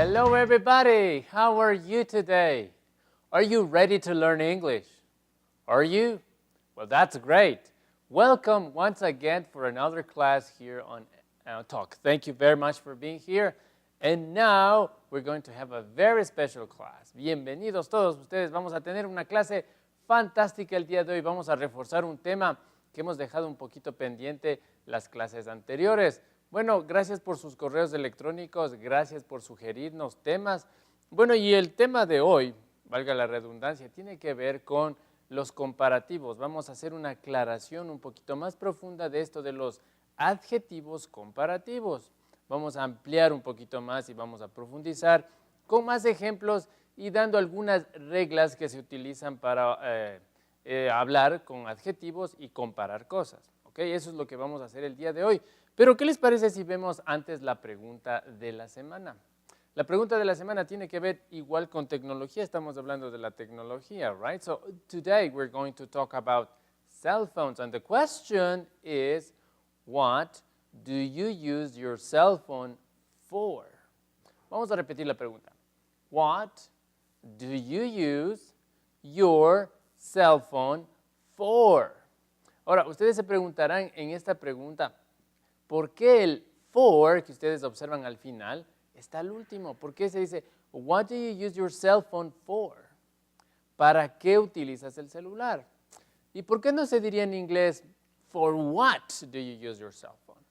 Hello everybody, how are you today? Are you ready to learn English? Are you? Well, that's great. Welcome once again for another class here on Talk. Thank you very much for being here. And now we're going to have a very special class. Bienvenidos todos ustedes. Vamos a tener una clase fantástica el día de hoy. Vamos a reforzar un tema que hemos dejado un poquito pendiente las clases anteriores. Bueno, gracias por sus correos electrónicos, gracias por sugerirnos temas. Bueno, y el tema de hoy, valga la redundancia, tiene que ver con los comparativos. Vamos a hacer una aclaración un poquito más profunda de esto de los adjetivos comparativos. Vamos a ampliar un poquito más y vamos a profundizar con más ejemplos y dando algunas reglas que se utilizan para hablar con adjetivos y comparar cosas. ¿Okay? Eso es lo que vamos a hacer el día de hoy. Pero, ¿qué les parece si vemos antes la pregunta de la semana? La pregunta de la semana tiene que ver igual con tecnología. Estamos hablando de la tecnología, right? So, today we're going to talk about cell phones. And the question is, what do you use your cell phone for? Vamos a repetir la pregunta. What do you use your cell phone for? Ahora, ustedes se preguntarán en esta pregunta, ¿por qué el for que ustedes observan al final está al último? ¿Por qué se dice, what do you use your cell phone for? ¿Para qué utilizas el celular? ¿Y por qué no se diría en inglés, for what do you use your cell phone?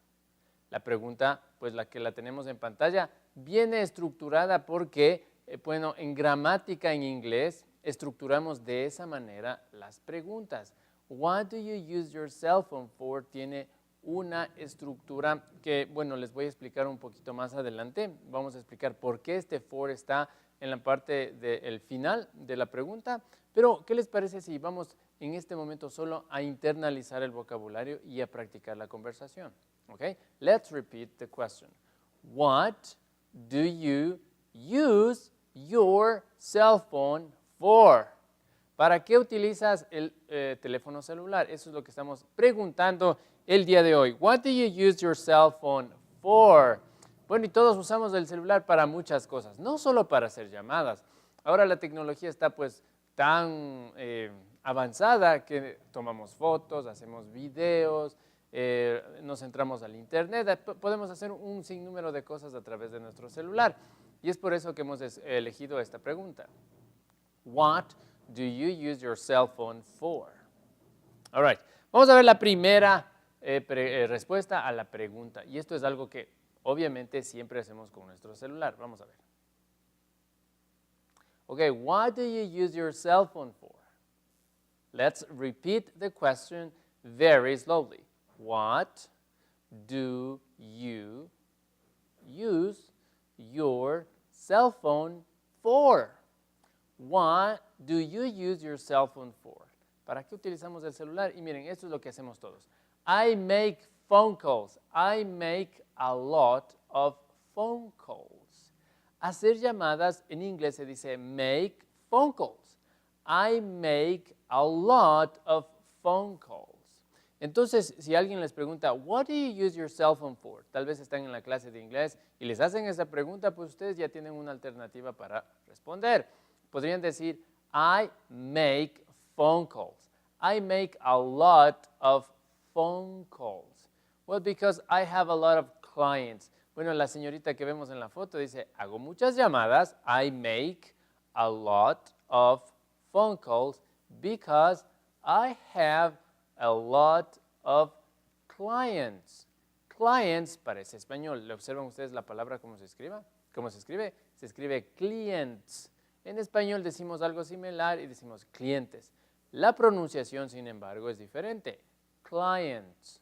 La pregunta, pues la que la tenemos en pantalla, viene estructurada porque, bueno, en gramática en inglés estructuramos de esa manera las preguntas. What do you use your cell phone for? Tiene una estructura que, bueno, les voy a explicar un poquito más adelante. Vamos a explicar por qué este for está en la parte del final de la pregunta. Pero, ¿qué les parece si vamos en este momento solo a internalizar el vocabulario y a practicar la conversación? Okay? Let's repeat the question. What do you use your cell phone for? ¿Para qué utilizas el teléfono celular? Eso es lo que estamos preguntando el día de hoy. What do you use your cell phone for? Bueno, y todos usamos el celular para muchas cosas, no solo para hacer llamadas. Ahora la tecnología está pues tan avanzada que tomamos fotos, hacemos videos, nos entramos al internet, podemos hacer un sinnúmero de cosas a través de nuestro celular. Y es por eso que hemos elegido esta pregunta. What do you use your cell phone for? All right. Vamos a ver la primera respuesta a la pregunta. Y esto es algo que obviamente siempre hacemos con nuestro celular. Vamos a ver. Okay, what do you use your cell phone for? Let's repeat the question very slowly. What do you use your cell phone for? What do you use your cell phone for? ¿Para qué utilizamos el celular? Y miren, esto es lo que hacemos todos. I make phone calls. I make a lot of phone calls. Hacer llamadas en inglés se dice make phone calls. I make a lot of phone calls. Entonces, si alguien les pregunta, what do you use your cell phone for? Tal vez están en la clase de inglés y les hacen esa pregunta, pues ustedes ya tienen una alternativa para responder. Podrían decir, I make phone calls. I make a lot of phone calls. Well, because I have a lot of clients. Bueno, la señorita que vemos en la foto dice, hago muchas llamadas. I make a lot of phone calls because I have a lot of clients. Clients parece español. ¿Le observan ustedes la palabra cómo se escribe? ¿Cómo se escribe? Se escribe clients. En español decimos algo similar y decimos clientes. La pronunciación, sin embargo, es diferente. Clients.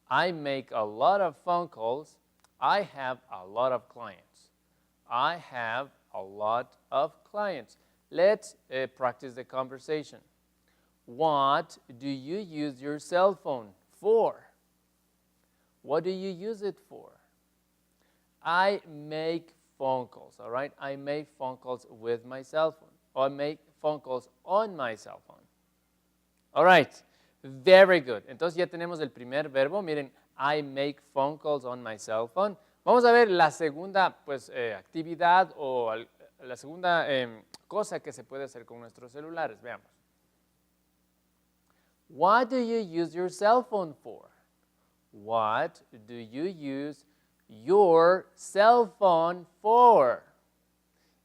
I make a lot of phone calls. I have a lot of clients. I have a lot of clients. Let's practice the conversation. What do you use your cell phone for? What do you use it for? I make phone calls, all right? I make phone calls with my cell phone, or I make phone calls on my cell phone. All right, very good. Entonces ya tenemos el primer verbo. Miren, I make phone calls on my cell phone. Vamos a ver la segunda pues, actividad o la segunda cosa que se puede hacer con nuestros celulares. Veamos. What do you use your cell phone for? What do you use your cell phone for?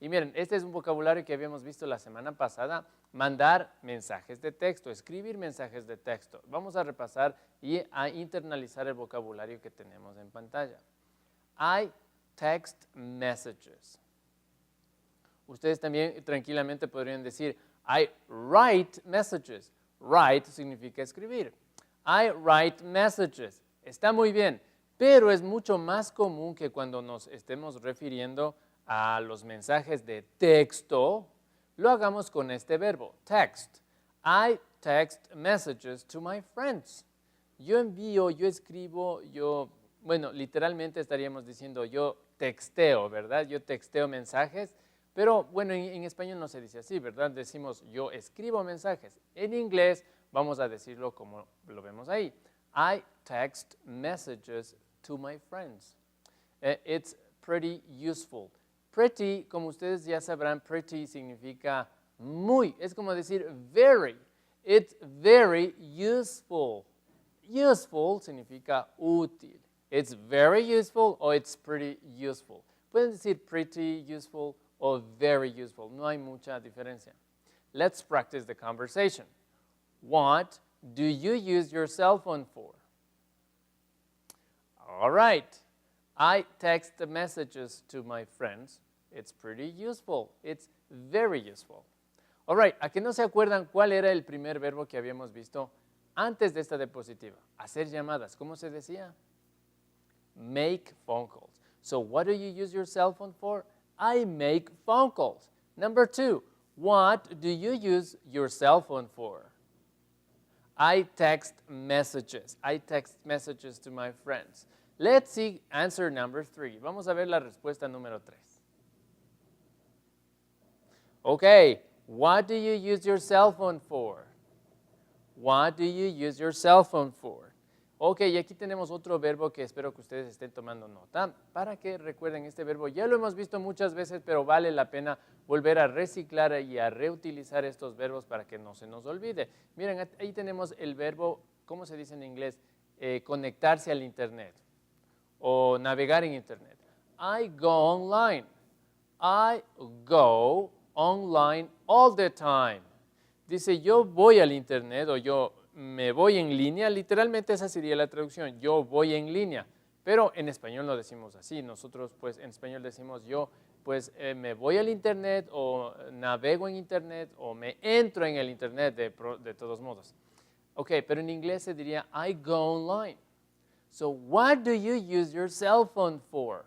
Y miren, este es un vocabulario que habíamos visto la semana pasada, mandar mensajes de texto, escribir mensajes de texto. Vamos a repasar y a internalizar el vocabulario que tenemos en pantalla. I text messages. Ustedes también tranquilamente podrían decir, I write messages. Write significa escribir. I write messages. Está muy bien, pero es mucho más común que cuando nos estemos refiriendo a los mensajes de texto, lo hagamos con este verbo, text. I text messages to my friends. Yo envío, yo escribo, bueno, literalmente estaríamos diciendo yo texteo, ¿verdad? Yo texteo mensajes, pero bueno, en español no se dice así, ¿verdad? Decimos yo escribo mensajes. En inglés vamos a decirlo como lo vemos ahí. I text messages to my friends. It's pretty useful. Pretty, como ustedes ya sabrán, pretty significa muy. Es como decir very. It's very useful. Useful significa útil. It's very useful or it's pretty useful. Pueden decir pretty useful or very useful. No hay mucha diferencia. Let's practice the conversation. What do you use your cell phone for? All right. I text the messages to my friends. It's pretty useful. It's very useful. All right. ¿A que no se acuerdan cuál era el primer verbo que habíamos visto antes de esta diapositiva? Hacer llamadas. ¿Cómo se decía? Make phone calls. So what do you use your cell phone for? I make phone calls. Number 2, what do you use your cell phone for? I text messages. I text messages to my friends. Let's see answer number 3. Vamos a ver la respuesta número 3. Okay, what do you use your cell phone for? What do you use your cell phone for? Ok, y aquí tenemos otro verbo que espero que ustedes estén tomando nota. Para que recuerden este verbo, ya lo hemos visto muchas veces, pero vale la pena volver a reciclar y a reutilizar estos verbos para que no se nos olvide. Miren, ahí tenemos el verbo, ¿cómo se dice en inglés? Conectarse al internet o navegar en internet. I go online. I go online all the time. Dice, yo voy al internet o yo me voy en línea, literalmente esa sería la traducción, yo voy en línea, pero en español no decimos así, nosotros pues en español decimos yo pues me voy al internet o navego en internet o me entro en el internet de todos modos. Ok, pero en inglés se diría I go online. So what do you use your cell phone for?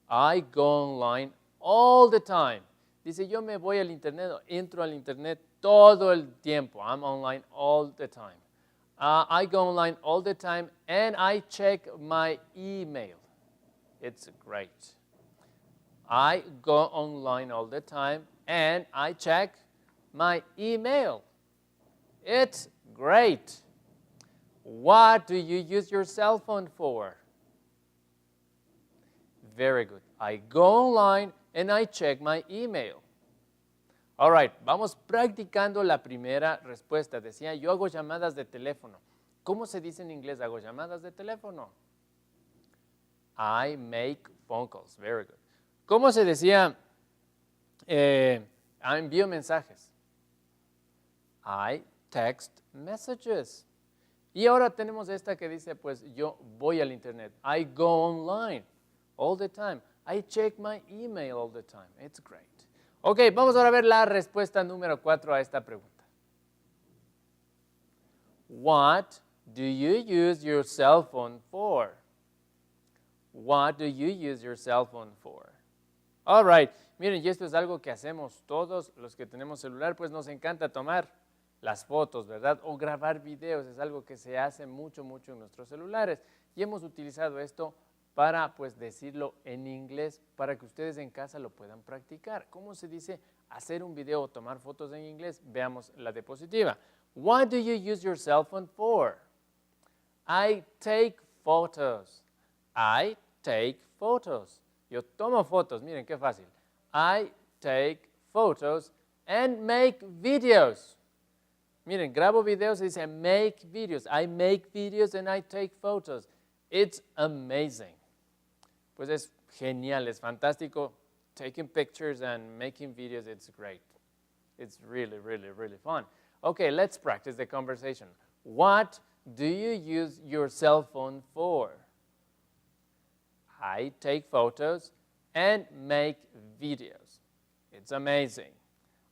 I go online all the time. Dice, yo me voy al internet o entro al internet todo el tiempo. I'm online all the time. I go online all the time and I check my email. It's great. I go online all the time and I check my email. It's great. What do you use your cell phone for? Very good. I go online and I check my email. All right, vamos practicando la primera respuesta. Decía, yo hago llamadas de teléfono. ¿Cómo se dice en inglés, hago llamadas de teléfono? I make phone calls. Very good. ¿Cómo se decía, envío mensajes? I text messages. Y ahora tenemos esta que dice, pues yo voy al internet. I go online all the time. I check my email all the time. It's great. Ok, vamos ahora a ver la respuesta número 4 a esta pregunta. What do you use your cell phone for? What do you use your cell phone for? All right, miren, y esto es algo que hacemos todos los que tenemos celular, pues nos encanta tomar las fotos, ¿verdad? O grabar videos, es algo que se hace mucho en nuestros celulares. Y hemos utilizado esto para pues decirlo en inglés para que ustedes en casa lo puedan practicar. ¿Cómo se dice hacer un video o tomar fotos en inglés? Veamos la diapositiva. What do you use your cell phone for? I take photos. I take photos. Yo tomo fotos, miren qué fácil. I take photos and make videos. Miren, grabo videos y dice make videos. I make videos and I take photos. It's amazing. Pues es genial, es fantástico. Taking pictures and making videos, it's great. It's really, really, really fun. Okay, let's practice the conversation. What do you use your cell phone for? I take photos and make videos. It's amazing.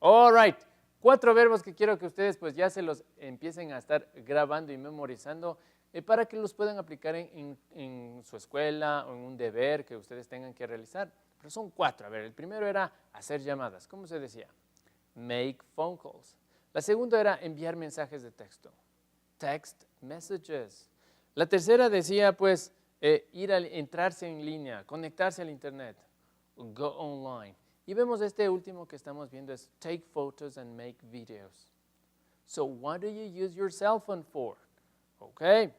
All right, 4 verbos que quiero que ustedes pues ya se los empiecen a estar grabando y memorizando para que los puedan aplicar en su escuela o en un deber que ustedes tengan que realizar. Pero son 4. A ver, el primero era hacer llamadas. ¿Cómo se decía? Make phone calls. La segunda era enviar mensajes de texto. Text messages. La tercera decía pues entrarse en línea, conectarse al internet. Go online. Y vemos este último que estamos viendo es take photos and make videos. So what do you use your cell phone for? Okay,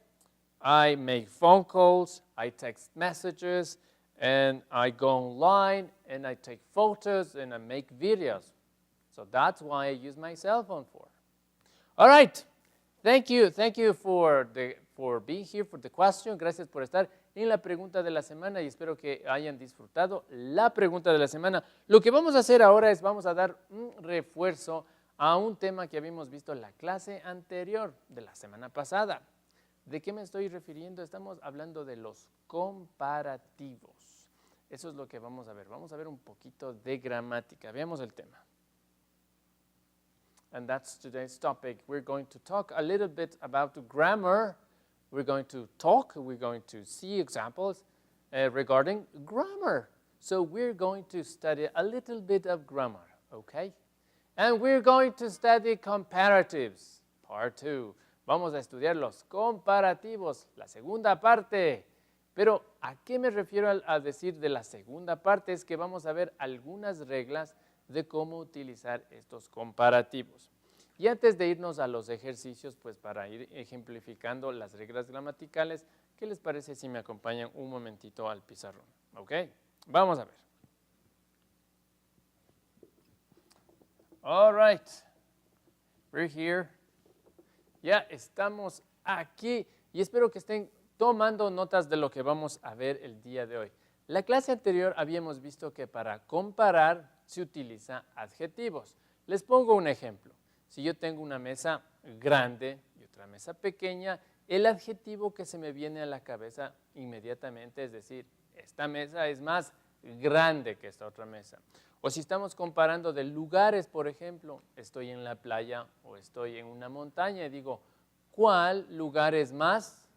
I make phone calls, I text messages, and I go online, and I take photos, and I make videos. So that's why I use my cell phone for. All right, thank you for being here for the question. Gracias por estar en la pregunta de la semana y espero que hayan disfrutado la pregunta de la semana. Lo que vamos a hacer ahora es vamos a dar un refuerzo a un tema que habíamos visto en la clase anterior de la semana pasada. ¿De qué me estoy refiriendo? Estamos hablando de los comparativos. Eso es lo que vamos a ver. Vamos a ver un poquito de gramática. Veamos el tema. And that's today's topic. We're going to talk a little bit about grammar. We're going to see examples regarding grammar. So we're going to study a little bit of grammar, okay? And we're going to study comparatives, part 2. Vamos a estudiar los comparativos, la segunda parte. Pero, ¿a qué me refiero al decir de la segunda parte? Es que vamos a ver algunas reglas de cómo utilizar estos comparativos. Y antes de irnos a los ejercicios, pues para ir ejemplificando las reglas gramaticales, ¿qué les parece si me acompañan un momentito al pizarrón? ¿Ok? Vamos a ver. All right. We're here. Ya estamos aquí y espero que estén tomando notas de lo que vamos a ver el día de hoy. La clase anterior habíamos visto que para comparar se utiliza adjetivos. Les pongo un ejemplo. Si yo tengo una mesa grande y otra mesa pequeña, el adjetivo que se me viene a la cabeza inmediatamente es decir, esta mesa es más grande que esta otra mesa. O si estamos comparando de lugares, por ejemplo, estoy en la playa o estoy en una montaña y digo, ¿cuál lugar es más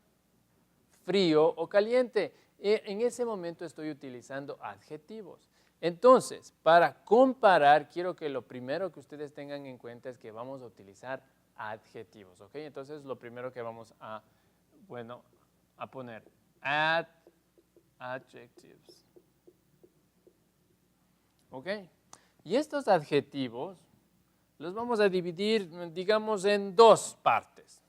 frío o caliente? En ese momento estoy utilizando adjetivos. Entonces, para comparar, quiero que lo primero que ustedes tengan en cuenta es que vamos a utilizar adjetivos, ¿ok? Entonces, lo primero que vamos a poner, adjectives. ¿Ok? Y estos adjetivos los vamos a dividir, digamos, en 2 partes.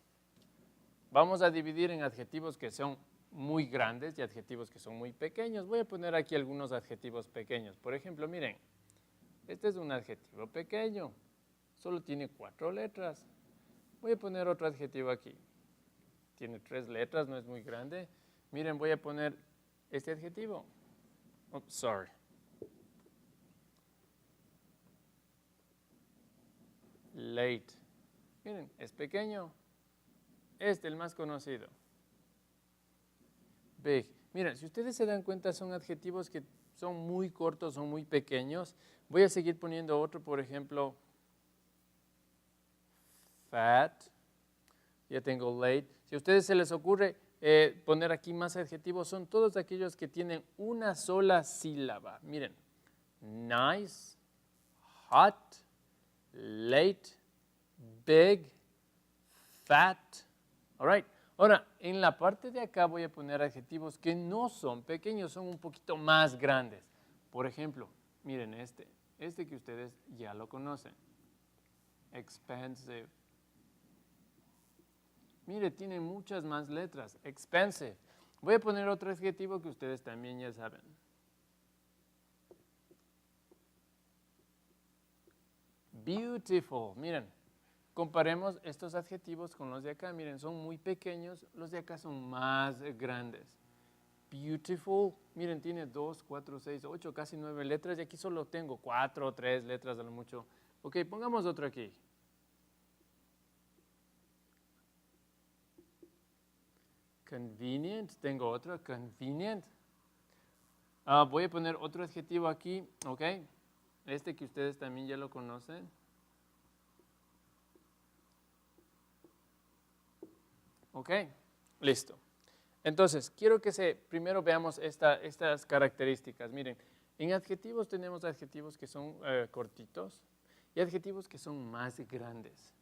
Vamos a dividir en adjetivos que son muy grandes y adjetivos que son muy pequeños. Voy a poner aquí algunos adjetivos pequeños. Por ejemplo, miren, este es un adjetivo pequeño, solo tiene 4 letras. Voy a poner otro adjetivo aquí. Tiene 3 letras, no es muy grande. Miren, voy a poner este adjetivo. Oops, sorry. Late. Miren, es pequeño. Este, el más conocido. Big. Miren, si ustedes se dan cuenta, son adjetivos que son muy cortos, son muy pequeños. Voy a seguir poniendo otro, por ejemplo, fat. Ya tengo late. Si a ustedes se les ocurre poner aquí más adjetivos, son todos aquellos que tienen una sola sílaba. Miren, nice, hot, late, big, fat. All right. Ahora, en la parte de acá voy a poner adjetivos que no son pequeños, son un poquito más grandes. Por ejemplo, miren este que ustedes ya lo conocen. Expensive. Mire, tiene muchas más letras. Expensive. Voy a poner otro adjetivo que ustedes también ya saben. Beautiful. Miren, comparemos estos adjetivos con los de acá. Miren, son muy pequeños, los de acá son más grandes. Beautiful, miren, tiene 2, 4, 6, 8, casi 9 letras y aquí solo tengo 4 o 3 letras a lo mucho. Ok, pongamos otro aquí. Convenient, tengo otro, convenient. Voy a poner otro adjetivo aquí, ok. Este que ustedes también ya lo conocen. Ok, listo. Entonces, quiero que primero veamos estas características. Miren, en adjetivos tenemos adjetivos que son cortitos y adjetivos que son más grandes.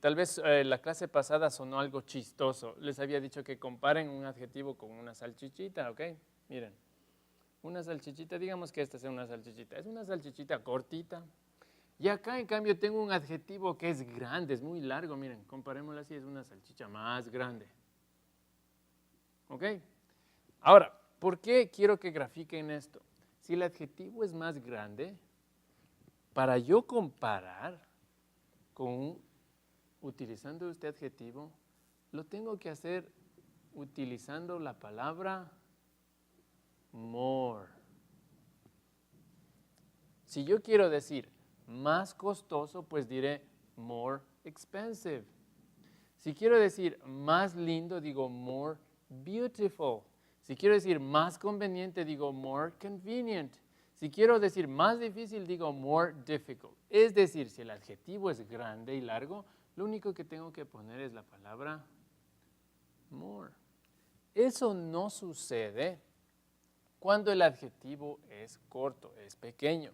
Tal vez la clase pasada sonó algo chistoso. Les había dicho que comparen un adjetivo con una salchichita, ¿ok? Miren, una salchichita, digamos que esta sea una salchichita. Es una salchichita cortita. Y acá, en cambio, tengo un adjetivo que es grande, es muy largo. Miren, comparémoslo así, es una salchicha más grande. ¿Ok? Ahora, ¿por qué quiero que grafiquen esto? Si el adjetivo es más grande, para yo comparar utilizando este adjetivo, lo tengo que hacer utilizando la palabra more. Si yo quiero decir más costoso, pues diré more expensive. Si quiero decir más lindo, digo more beautiful. Si quiero decir más conveniente, digo more convenient. Si quiero decir más difícil, digo more difficult. Es decir, si el adjetivo es grande y largo, lo único que tengo que poner es la palabra more. Eso no sucede cuando el adjetivo es corto, es pequeño.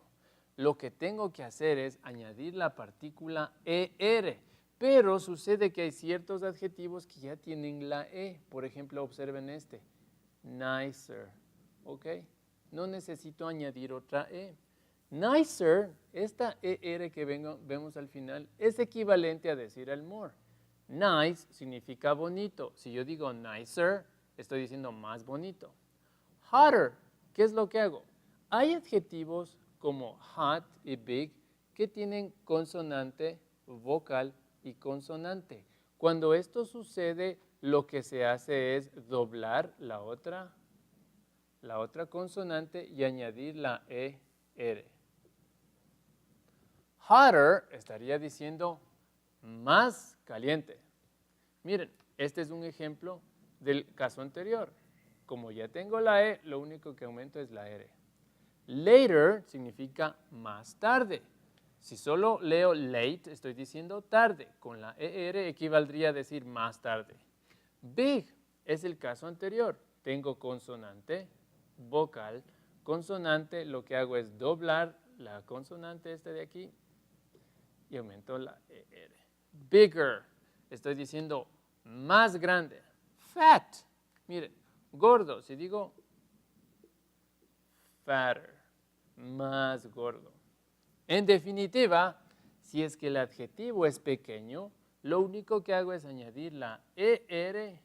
Lo que tengo que hacer es añadir la partícula ER. Pero sucede que hay ciertos adjetivos que ya tienen la E. Por ejemplo, observen este, nicer, ¿ok? No necesito añadir otra E. Nicer, esta ER que vemos al final, es equivalente a decir el more. Nice significa bonito. Si yo digo nicer, estoy diciendo más bonito. Hotter, ¿qué es lo que hago? Hay adjetivos como hot y big que tienen consonante, vocal y consonante. Cuando esto sucede, lo que se hace es doblar la otra consonante y añadir la ER. Hotter estaría diciendo más caliente. Miren, este es un ejemplo del caso anterior. Como ya tengo la E, lo único que aumento es la R. Later significa más tarde. Si solo leo late, estoy diciendo tarde. Con la ER equivaldría a decir más tarde. Big es el caso anterior. Tengo consonante, vocal, consonante. Lo que hago es doblar la consonante esta de aquí y aumento la ER. Bigger, estoy diciendo más grande. Fat, miren, gordo. Si digo fatter, más gordo. En definitiva, si es que el adjetivo es pequeño, lo único que hago es añadir la ER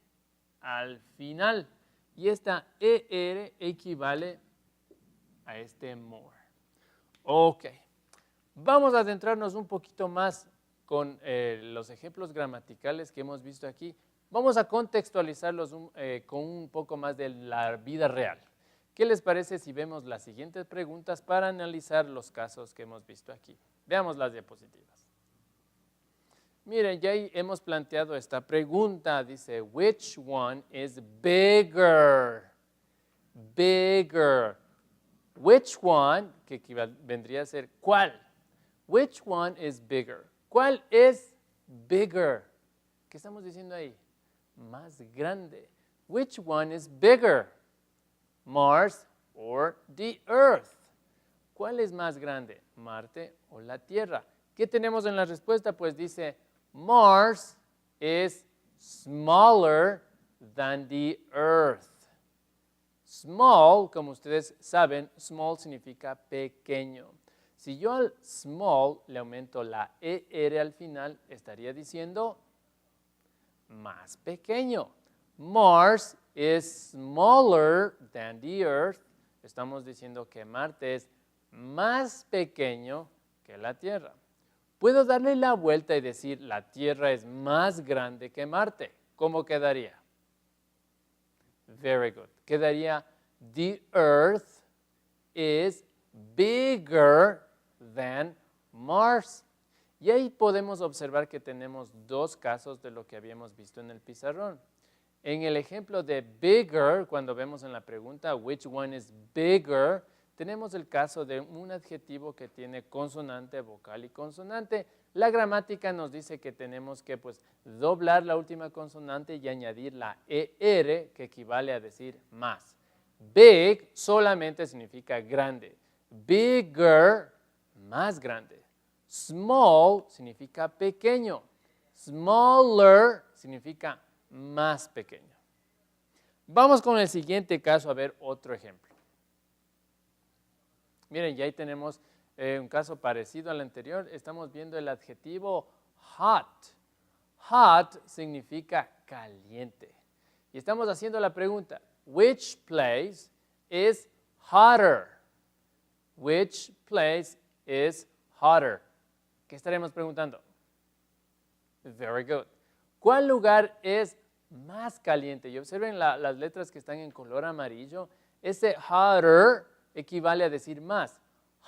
al final. Y esta ER equivale a este more. Ok. Vamos a adentrarnos un poquito más con los ejemplos gramaticales que hemos visto aquí. Vamos a contextualizarlos con un poco más de la vida real. ¿Qué les parece si vemos las siguientes preguntas para analizar los casos que hemos visto aquí? Veamos las diapositivas. Miren, ya hemos planteado esta pregunta. Dice, which one is bigger? Bigger. Which one, que vendría a ser ¿cuál? Which one is bigger? ¿Cuál es bigger? ¿Qué estamos diciendo ahí? Más grande. Which one is bigger? Mars or the Earth. ¿Cuál es más grande? ¿Marte o la Tierra? ¿Qué tenemos en la respuesta? Pues dice, Mars is smaller than the Earth. Small, como ustedes saben, small significa pequeño. Si yo al small le aumento la ER al final, estaría diciendo más pequeño. Mars is smaller than the Earth, estamos diciendo que Marte es más pequeño que la Tierra. Puedo darle la vuelta y decir la Tierra es más grande que Marte. ¿Cómo quedaría? Very good. Quedaría the Earth is bigger than Mars. Y ahí podemos observar que tenemos dos casos de lo que habíamos visto en el pizarrón. En el ejemplo de bigger, cuando vemos en la pregunta which one is bigger, tenemos el caso de un adjetivo que tiene consonante, vocal y consonante. La gramática nos dice que tenemos que doblar la última consonante y añadir la ER, que equivale a decir más. Big solamente significa grande. Bigger, más grande. Small significa pequeño. Smaller significa más pequeño. Vamos con el siguiente caso a ver otro ejemplo. Miren, ya ahí tenemos un caso parecido al anterior. Estamos viendo el adjetivo hot. Hot significa caliente. Y estamos haciendo la pregunta, which place is hotter? Which place is hotter? ¿Qué estaremos preguntando? Very good. ¿Cuál lugar es más caliente? Y observen las letras que están en color amarillo. Ese hotter equivale a decir más.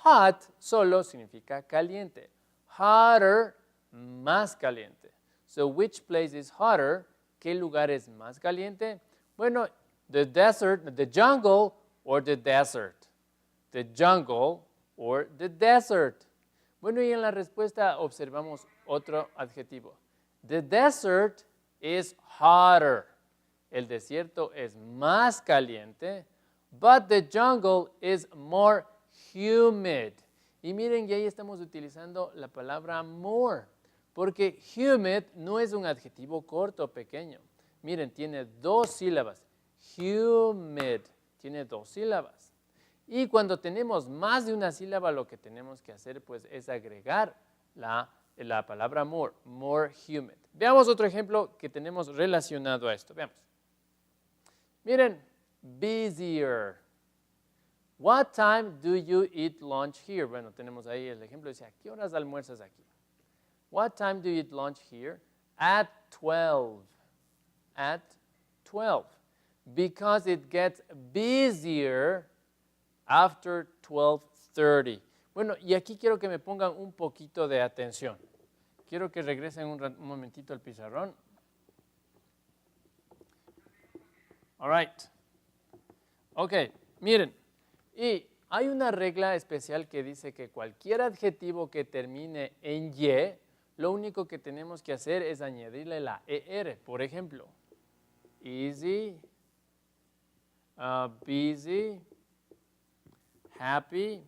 Hot solo significa caliente. Hotter, más caliente. So, which place is hotter? ¿Qué lugar es más caliente? Bueno, the desert, the jungle or the desert. The jungle or the desert. Bueno, y en la respuesta observamos otro adjetivo. The desert is hotter. El desierto es más caliente, but the jungle is more humid. Y miren, ya ahí estamos utilizando la palabra more, porque humid no es un adjetivo corto o pequeño. Miren, tiene dos sílabas. Humid tiene dos sílabas. Y cuando tenemos más de una sílaba, lo que tenemos que hacer es agregar la palabra more humid. Veamos otro ejemplo que tenemos relacionado a esto. Veamos. Miren, busier. What time do you eat lunch here? Bueno, tenemos ahí el ejemplo. Dice, ¿a qué horas almuerzas aquí? What time do you eat lunch here? At 12. At 12. Because it gets busier after 12:30. Bueno, y aquí quiero que me pongan un poquito de atención. Quiero que regresen un momentito al pizarrón. All right. Ok, miren. Y hay una regla especial que dice que cualquier adjetivo que termine en Y, lo único que tenemos que hacer es añadirle la ER. Por ejemplo, easy, busy, happy.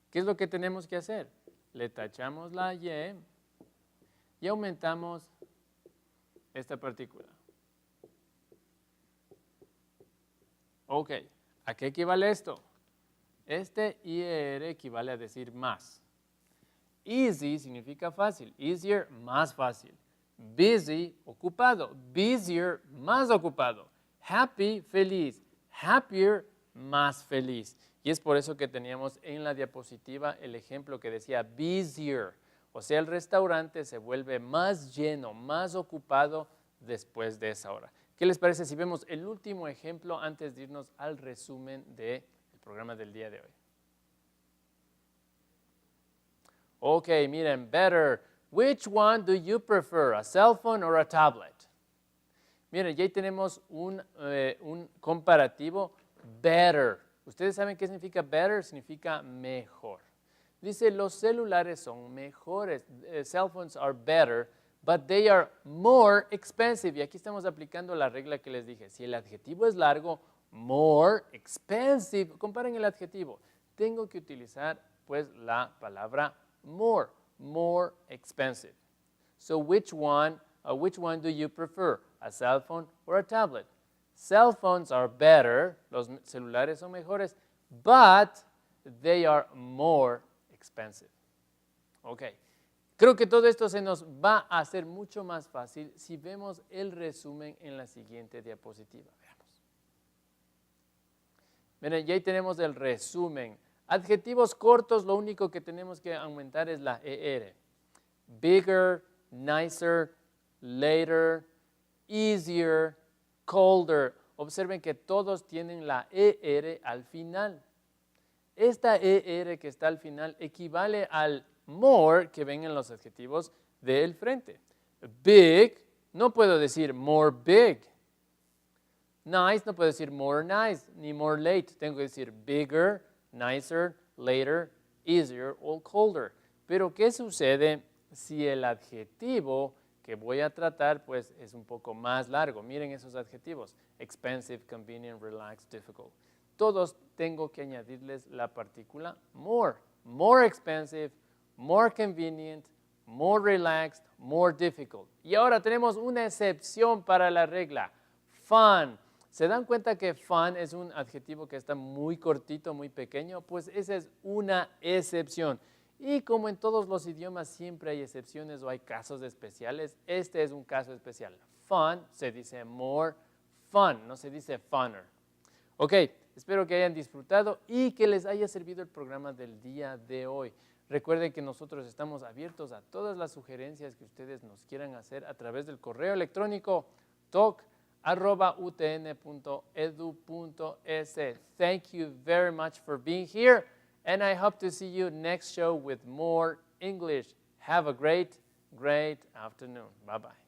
¿Qué es lo que tenemos que hacer? Le tachamos la y aumentamos esta partícula. Ok, ¿a qué equivale esto? Este IR equivale a decir más. Easy significa fácil, easier, más fácil. Busy, ocupado, busier, más ocupado. Happy, feliz, happier, más feliz. Y es por eso que teníamos en la diapositiva el ejemplo que decía busier. O sea, el restaurante se vuelve más lleno, más ocupado después de esa hora. ¿Qué les parece si vemos el último ejemplo antes de irnos al resumen del programa del día de hoy? Ok, miren, better. Which one do you prefer, a cell phone or a tablet? Miren, ya ahí tenemos un comparativo, better. ¿Ustedes saben qué significa better? Significa mejor. Dice, los celulares son mejores. Cell phones are better, but they are more expensive. Y aquí estamos aplicando la regla que les dije. Si el adjetivo es largo, more expensive. Comparen el adjetivo. Tengo que utilizar, pues, la palabra more expensive. So, which one do you prefer? A cell phone or a tablet? Cell phones are better, los celulares son mejores, but they are more expensive. Ok, Creo que todo esto se nos va a hacer mucho más fácil si vemos el resumen en la siguiente diapositiva. Veamos. Miren, ya ahí tenemos el resumen. Adjetivos cortos, lo único que tenemos que aumentar es la ER. Bigger, nicer, later, easier, colder. Observen que todos tienen la ER al final. Esta ER que está al final equivale al more que ven en los adjetivos del frente. Big, no puedo decir more big. Nice, no puedo decir more nice, ni more late. Tengo que decir bigger, nicer, later, easier o colder. Pero, ¿qué sucede si el adjetivo que voy a tratar pues es un poco más largo? Miren esos adjetivos: expensive, convenient, relaxed, difficult. Todos tengo que añadirles la partícula more. More expensive, more convenient, more relaxed, more difficult. Y ahora tenemos una excepción para la regla. Fun. ¿Se dan cuenta que fun es un adjetivo que está muy cortito, muy pequeño? Pues esa es una excepción. Y como en todos los idiomas siempre hay excepciones o hay casos especiales, este es un caso especial. Fun se dice more fun, no se dice funner. Ok, espero que hayan disfrutado y que les haya servido el programa del día de hoy. Recuerden que nosotros estamos abiertos a todas las sugerencias que ustedes nos quieran hacer a través del correo electrónico talk@utn.edu.es. Thank you very much for being here, and I hope to see you next show with more English. Have a great, great afternoon. Bye-bye.